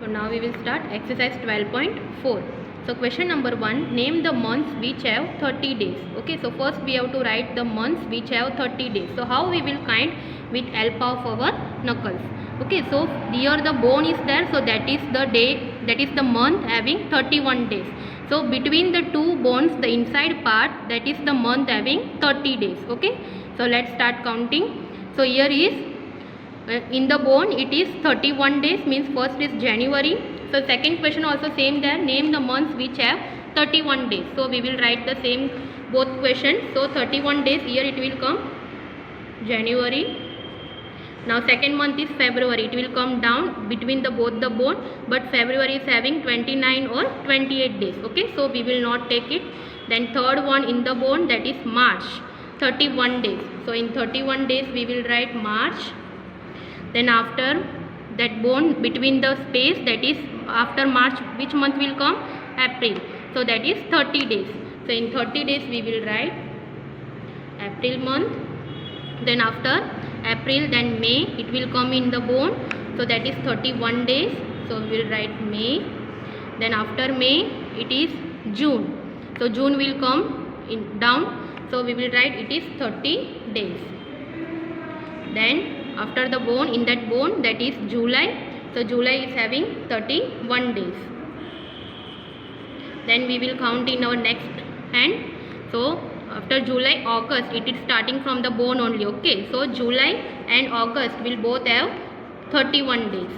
So now we will start exercise 12.4. So question number 1, name the months which have 30 days. Okay, so first we have to write the months which have 30 days. So how we will count with help of our knuckles. Okay, so here the bone is there, so that is the day, that is the month having 31 days. So between the two bones, the inside part, that is the month having 30 days. Okay, so let's start counting. So here is in the bone it is 31 days, means first is January. So second question also same there, name the months which have 31 days. So we will write the same both questions. So 31 days, here it will come January. Now second month is February, it will come down between the both the bone, but February is having 29 or 28 days. Okay, so we will not take it. Then third one in the bone, that is March, 31 days. So in 31 days we will write March. Then after that bone between the space, that is after March, which month will come? April. So that is 30 days. So in 30 days we will write April month. Then after April, then May, it will come in the bone. So that is 31 days. So we will write May. Then after May it is June. So June will come in down. So we will write it is 30 days. Then after the bone, in that bone, that is July. So July is having 31 days. Then we will count in our next hand. So after July, August, it is starting from the bone only. Okay, so July and August will both have 31 days.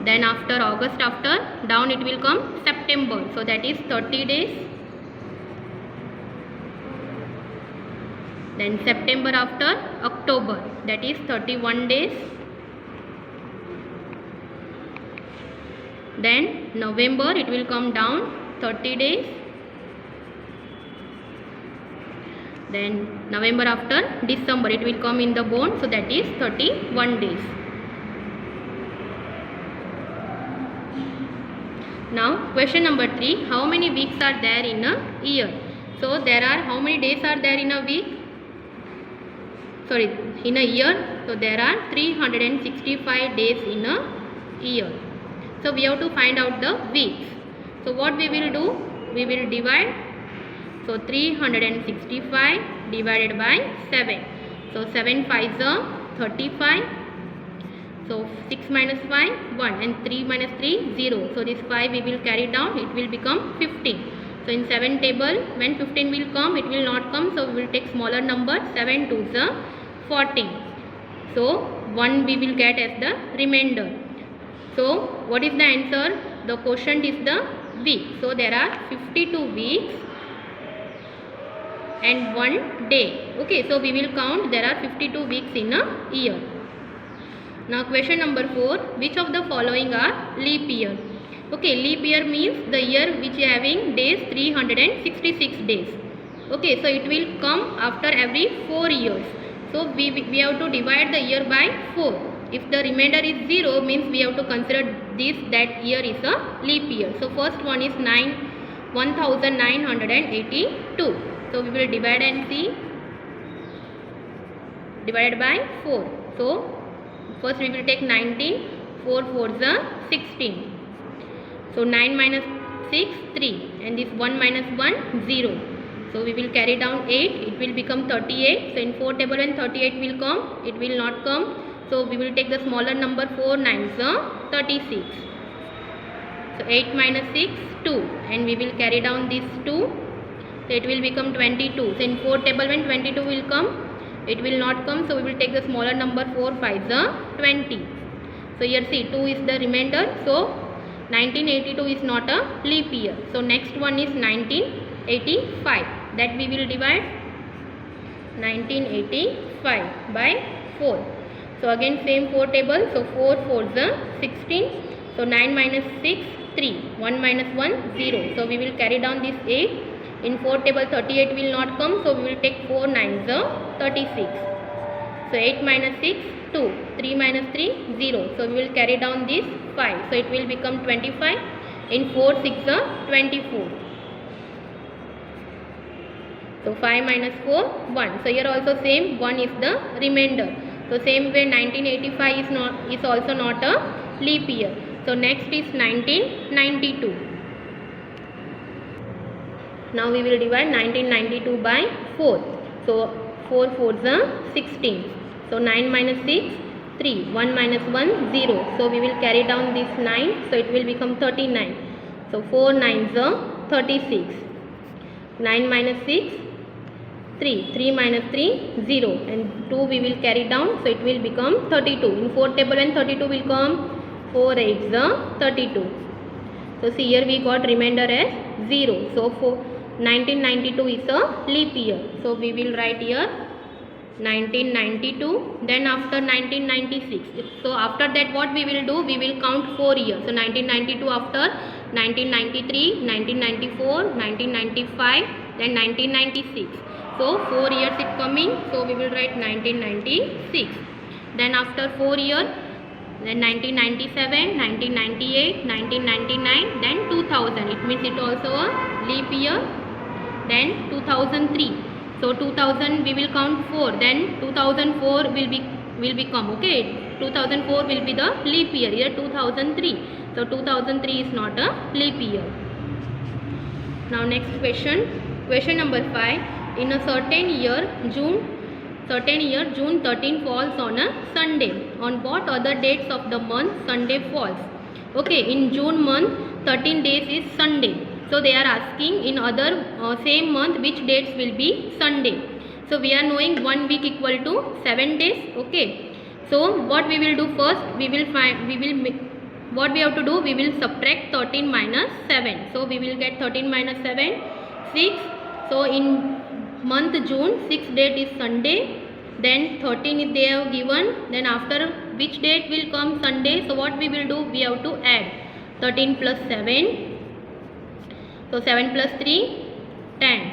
Then after August, after down it will come September. So that is 30 days. Then September after October, that is 31 days. Then November, it will come down 30 days. Then November after December, it will come in the bone, so that is 31 days. Now question number 3, how many weeks are there in a year? So there are, how many days are there in a week? Sorry, in a year. So there are 365 days in a year. So we have to find out the weeks. So what we will do, we will divide. So 365 divided by 7. So 7 5s are 35. So 6 minus 5 1, and 3 minus 3 0. So this 5 we will carry down, it will become 15. So in 7 table, when 15 will come, it will not come. So we will take smaller number. 7 2s are 14. So 1 we will get as the remainder. So what is the answer? The quotient is the week. So there are 52 weeks and 1 day. Okay, so we will count, there are 52 weeks in a year. Now question number 4, which of the following are leap year? Okay, leap year means the year which is having days 366 days. Okay, so it will come after every 4 years. So we have to divide the year by 4. If the remainder is 0, means we have to consider this, that year is a leap year. So first one is 1982. So we will divide and see, divided by 4. So first we will take 19, 4 4s are 16. So 9 minus 6, 3, and this 1 minus 1, 0. So we will carry down 8, it will become 38. So in 4 table when 38 will come, it will not come. So we will take the smaller number, 4 9s are 36. So 8 minus 6, 2, and we will carry down this 2. So it will become 22. So in 4 table when 22 will come, it will not come. So we will take the smaller number, 4 5s are 20. So here see, 2 is the remainder. So 1982 is not a leap year. So next one is 1985. That we will divide 1985 by 4. So again same 4 table. So 4 4s are 16. So 9 minus 6, 3. 1 minus 1, 0. So we will carry down this 8. In 4 table 38 will not come. So we will take 4 9s are 36. So 8 minus 6, 2. 3 minus 3, 0. So we will carry down this 5. So it will become 25. In 4 6 are 24. So 5 minus 4, 1. So here also same, 1 is the remainder. So same way 1985 is also not a leap year. So next is 1992. Now we will divide 1992 by 4. So 4 4s are 16. So 9 minus 6, 3. 1 minus 1, 0. So we will carry down this 9. So it will become 39. So 4 9s are 36. 9 minus 6, 3. 3 minus 3, 0. And 2 we will carry down. So it will become 32. In 4th table when 32 will come, 4 8s are 32. So see here we got remainder as 0. So for 1992 is a leap year. So we will write here 1992. Then after 1996. So after that what we will do? We will count 4 years. So 1992 after 1993, 1994, 1995, then 1996. So 4 years it coming. So we will write 1996. Then after 4 years, then 1997, 1998, 1999, then 2000. It means it also a leap year. Then 2003. So 2000 we will count 4. Then 2004 will become, okay. 2004 will be the leap year. Here 2003. So 2003 is not a leap year. Now next question. Question number 5. In a certain year, June 13 falls on a Sunday. On what other dates of the month Sunday falls? Okay, in June month 13 days is Sunday. So they are asking in other same month which dates will be Sunday. So we are knowing 1 week equal to 7 days. Okay. So what we will do first? What we have to do? We will subtract 13 minus 7. So we will get 13 minus 7, 6. So in month June, 6th date is Sunday. Then 13 is they have given. Then after which date will come Sunday? So what we will do? We have to add 13 plus 7. So 7 plus 3, 10.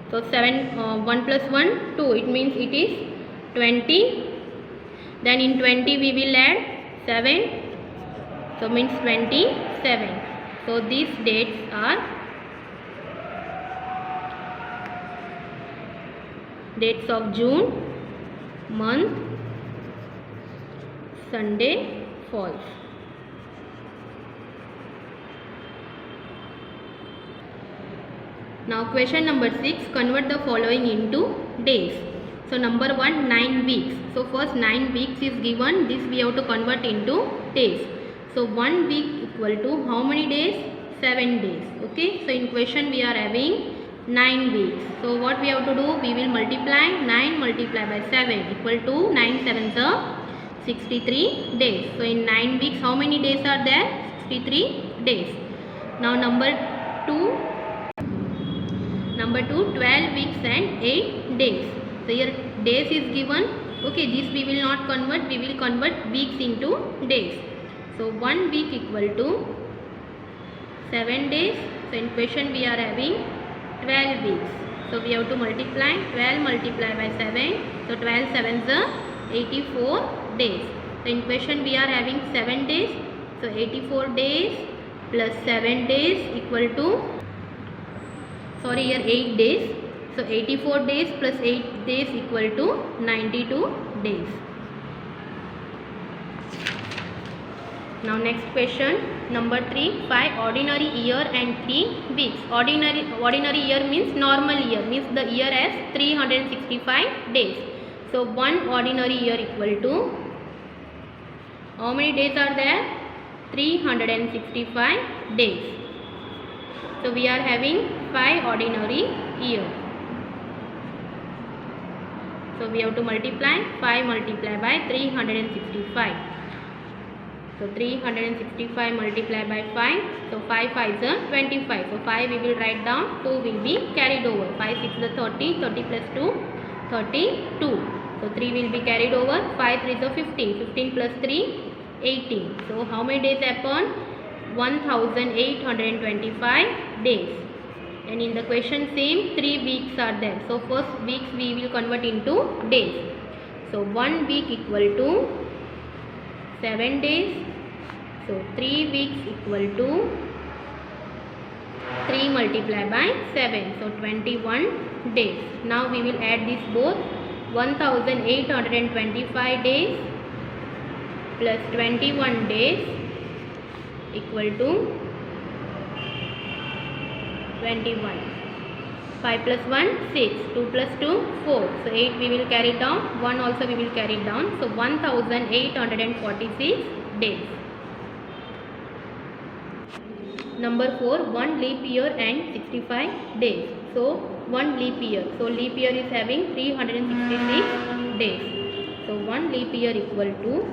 So 1 plus 1, 2. It means it is 20. Then in 20 we will add 7. So means 27. So these dates are dates of June month Sunday falls. Now question number 6, convert the following into days. So number 1, 9 weeks. So first 9 weeks is given. This we have to convert into days. So 1 week equal to how many days? 7 days. Okay. So in question we are having 9 weeks. So what we have to do? We will multiply 9 multiply by 7 equal to 9 7s are 63 days. So in 9 weeks how many days are there? 63 days. Now number 2, 12 weeks and 8 days. So here days is given. Okay, this we will not convert. We will convert weeks into days. So 1 week equal to 7 days. So in question we are having 12 weeks. So we have to multiply 12 multiply by 7. So 12 7s are 84 days. So in question we are having 7 days. So 84 days plus 7 days equal to, sorry, here 8 days. So 84 days plus 8 days equal to 92 days. Now next question number 3, 5 ordinary year and 3 weeks. Ordinary year means normal year, means the year has 365 days. So 1 ordinary year equal to how many days are there? 365 days. So we are having 5 ordinary year. So we have to multiply 5 multiply by 365. So 365 multiply by 5. So 5 5s are 25. So 5 we will write down. 2 will be carried over. 5 6 is 30. 30 plus 2, 32. So 3 will be carried over. 5 3 is 15. 15 plus 3, 18. So how many days happen? 1825 days. And in the question same 3 weeks are there. So first weeks we will convert into days. So 1 week equal to 7 days. So 3 weeks equal to 3 multiplied by 7. So 21 days. Now we will add this both. 1825 days plus 21 days equal to 21. 5 plus 1 6, 2 plus 2 4, so 8 we will carry down, 1 also we will carry down, so 1846 days. Number 4, 1 leap year and 65 days. So 1 leap year, so leap year is having 366 days, so 1 leap year equal to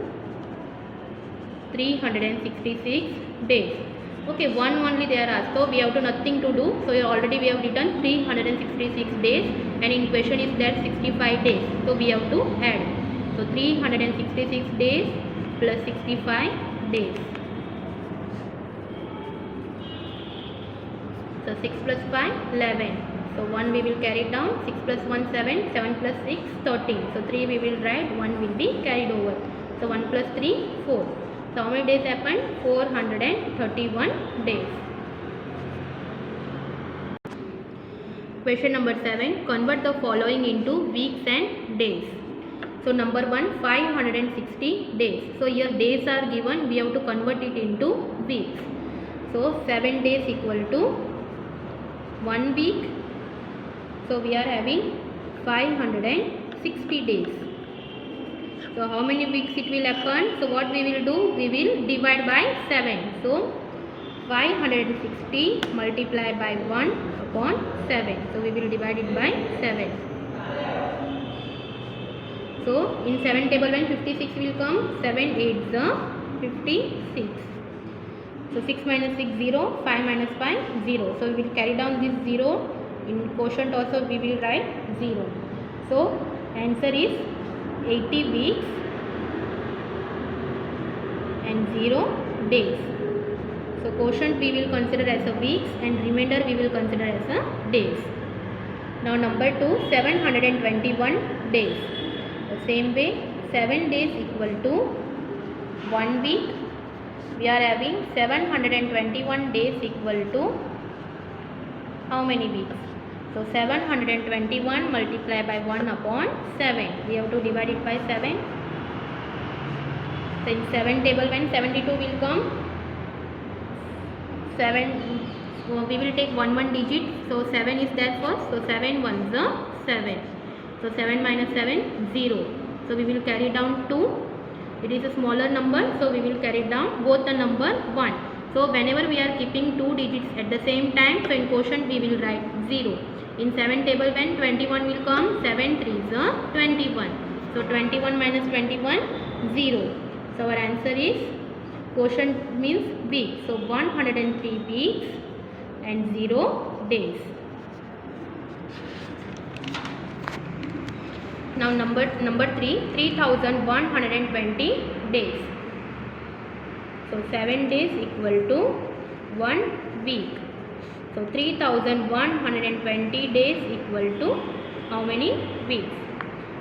366 days. Okay, 1 only they are asked, so we have to nothing to do, so already we have written 366 days and in question is that 65 days, so we have to add, so 366 days plus 65 days, so 6 plus 5 11, so 1 we will carry down, 6 plus 1 7, 7 plus 6 13, so 3 we will write, 1 will be carried over, so 1 plus 3 4. So how many days happened? 431 days. Question number 7. Convert the following into weeks and days. So number 1, 560 days. So here days are given, we have to convert it into weeks. So 7 days equal to 1 week. So we are having 560 days. So how many weeks it will happen? So what we will do? We will divide by 7. So 560 multiplied by 1 upon 7. So we will divide it by 7. So in 7 table when 56 will come, 7 8 is 56. So 6 minus 6 0, 5 minus 5 0. So we will carry down this 0. In quotient also we will write 0. So answer is 80 weeks and 0 days. So quotient we will consider as a weeks and remainder we will consider as a days. Now number 2, 721 days. The same way 7 days equal to 1 week. We are having 721 days equal to how many weeks? So 721 multiplied by 1 upon 7. We have to divide it by 7. So in 7 table when 72 will come, 7 we will take 1 digit. So 7 is there first. So 7 ones are 7. So 7 minus 7 0. So we will carry down 2. It is a smaller number, so we will carry down both the number 1. So whenever we are keeping 2 digits at the same time, so in quotient we will write 0. In 7 table when 21 will come, 7 3s are 21. So 21 minus 21 0. So our answer is quotient means weeks. So 103 weeks and 0 days. Now number 3, 3120 days. So 7 days equal to 1 week. So 3120 days equal to how many weeks?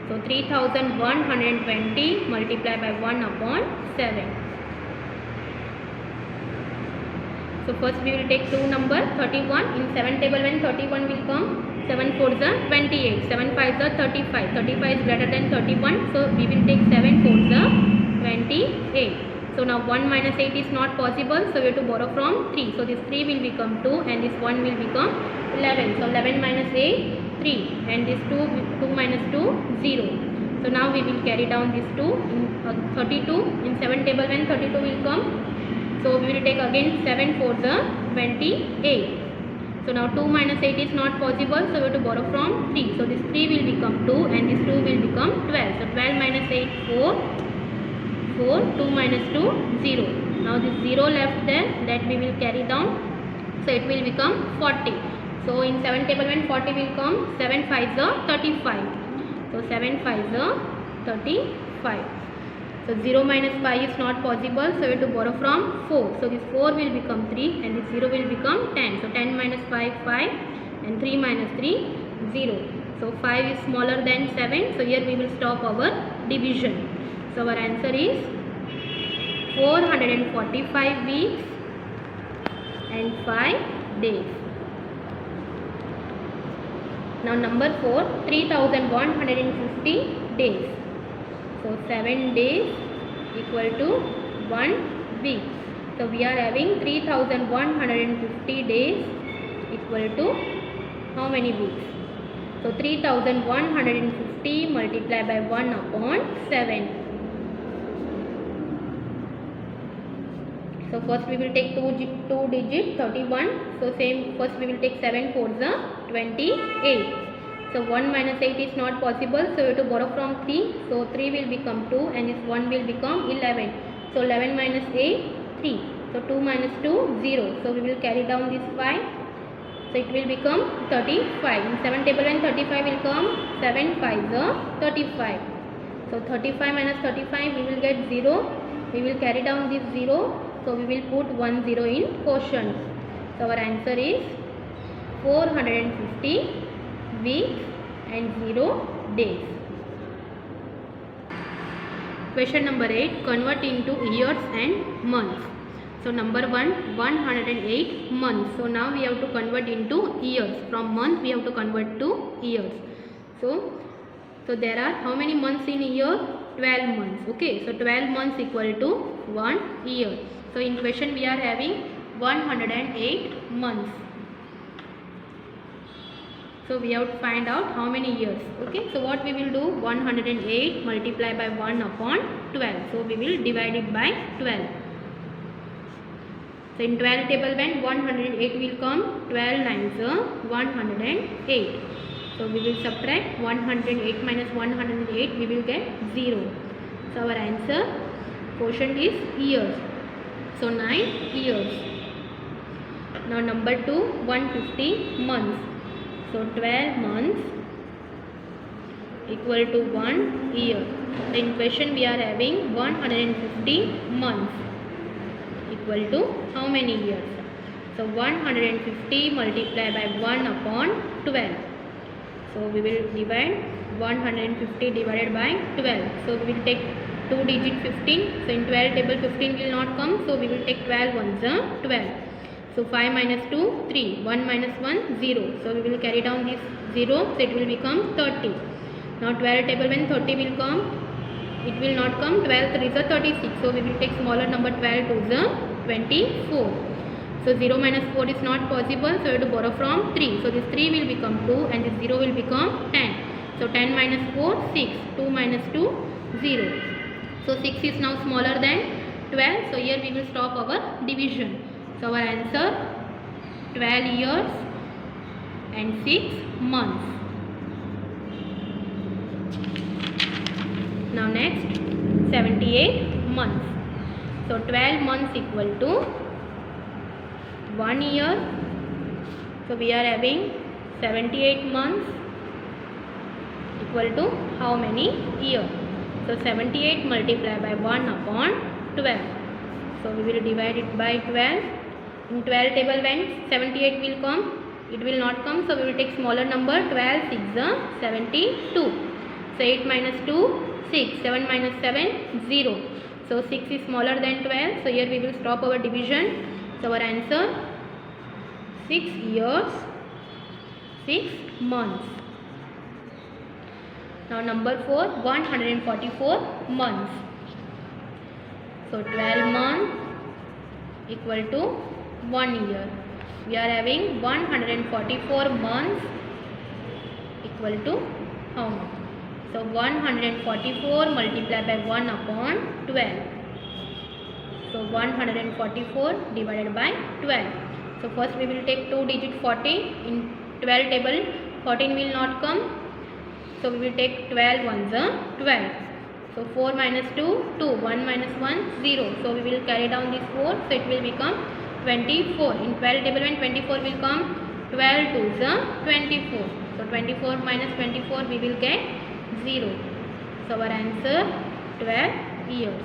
So 3120 multiplied by 1 upon 7. So first we will take 2 number 31. In 7 table when 31 will come, 7 4s are 28, 7 5s are 35, 35 is greater than 31, so we will take 7 4s are 28. So now 1 minus 8 is not possible, so we have to borrow from 3. So this 3 will become 2 and this 1 will become 11. So 11 minus 8, 3 and this 2 minus 2, 0. So now we will carry down this 2 in 32. In 7 table when 32 will come, so we will take again 7 4s are 28. So now 2 minus 8 is not possible, so we have to borrow from 3. So this 3 will become 2 and this 2 will become 12. So 12 minus 8, 4, 2 minus 2, 0. Now this 0 left there, that we will carry down. So it will become 40. So in 7 table when 40 will come, 7 5s are 35. So 7 5s are 35. So 0 minus 5 is not possible, so we have to borrow from 4. So this 4 will become 3 and this 0 will become 10. So 10 minus 5, 5 and 3 minus 3, 0. So 5 is smaller than 7, so here we will stop our division. So our answer is 445 weeks and 5 days. Now number 4, 3150 days. So 7 days equal to 1 week. So we are having 3150 days equal to how many weeks? So 3150 multiplied by 1 upon 7. So first we will take 2 digit 31. So same, first we will take 7 4s are 28. So 1 minus 8 is not possible, so we have to borrow from 3. So 3 will become 2 and this 1 will become 11. So 11 minus 8 3. So 2 minus 2 0. So we will carry down this 5. So it will become 35. In 7 table when 35 will come, 7 5s are 35. So 35 minus 35 we will get 0. We will carry down this 0. So we will put 1 0 in quotient. So our answer is 450 weeks and 0 days. Question number 8. Convert into years and months. So number 1, 108 months. So now we have to convert into years. From month we have to convert to years. So there are how many months in a year? 12 months. Okay. So 12 months equal to 1 year. So in question we are having 108 months. So we have to find out how many years. Okay. So what we will do? 108 multiplied by 1 upon 12. So we will divide it by 12. So in 12 table when 108 will come, 12 9s are 108. So we will subtract 108 minus 108, we will get 0. So our answer quotient is years. So 9 years. Now number 2, 150 months. So 12 months equal to 1 year. So in question we are having 150 months equal to how many years? So 150 multiplied by 1 upon 12. So we will divide 150 divided by 12. So we will take 2 digit 15. So in 12 table 15 will not come. So we will take 12 ones 12. So 5 minus 2 3. 1 minus 1 0. So we will carry down this 0. So it will become 30. Now 12 table when 30 will come, it will not come. 12 3 is 36. So we will take smaller number 12 to the 24. So 0 minus 4 is not possible. So we have to borrow from 3. So this 3 will become 2 and this 0 will become 10. So 10 minus 4 6. 2 minus 2 0. So 6 is now smaller than 12. So here we will stop our division. So our answer 12 years and 6 months. Now next 78 months. So 12 months equal to 1 year. So we are having 78 months equal to how many years? So 78 multiplied by 1 upon 12. So we will divide it by 12. In 12 table when 78 will come, it will not come. So we will take smaller number 12 6 72. So 8 minus 2 6. 7 minus 7 0. So 6 is smaller than 12. So here we will stop our division. So our answer 6 years 6 months. Now number 4, 144 months. So 12 months equal to 1 year. We are having 144 months equal to how much? So 144 multiplied by 1 upon 12. So 144 divided by 12. So first we will take 2 digit 14. In 12 table 14 will not come. So we will take 12 ones 12. So 4 minus 2 2. 1 minus 1 0. So we will carry down this 4. So it will become 24. In 12 table when 24 will come, 12 2s 24. So 24 minus 24 we will get 0. So our answer 12 years.